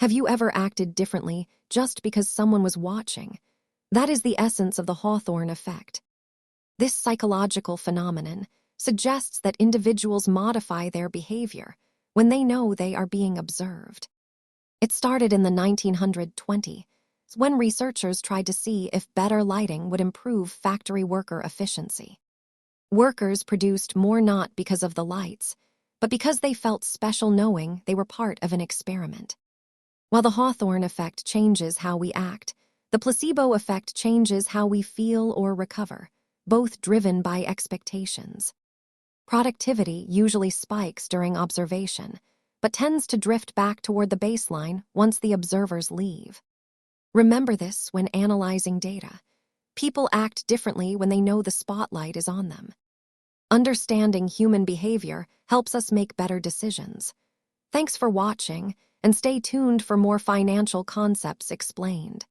Have you ever acted differently just because someone was watching? That is the essence of the Hawthorne Effect. This psychological phenomenon suggests that individuals modify their behavior when they know they are being observed. It started in the 1920s when researchers tried to see if better lighting would improve factory worker efficiency. Workers produced more not because of the lights, but because they felt special knowing they were part of an experiment. While the Hawthorne effect changes how we act, the placebo effect changes how we feel or recover, both driven by expectations. Productivity usually spikes during observation, but tends to drift back toward the baseline once the observers leave. Remember this when analyzing data. People act differently when they know the spotlight is on them. Understanding human behavior helps us make better decisions. Thanks for watching, and stay tuned for more financial concepts explained.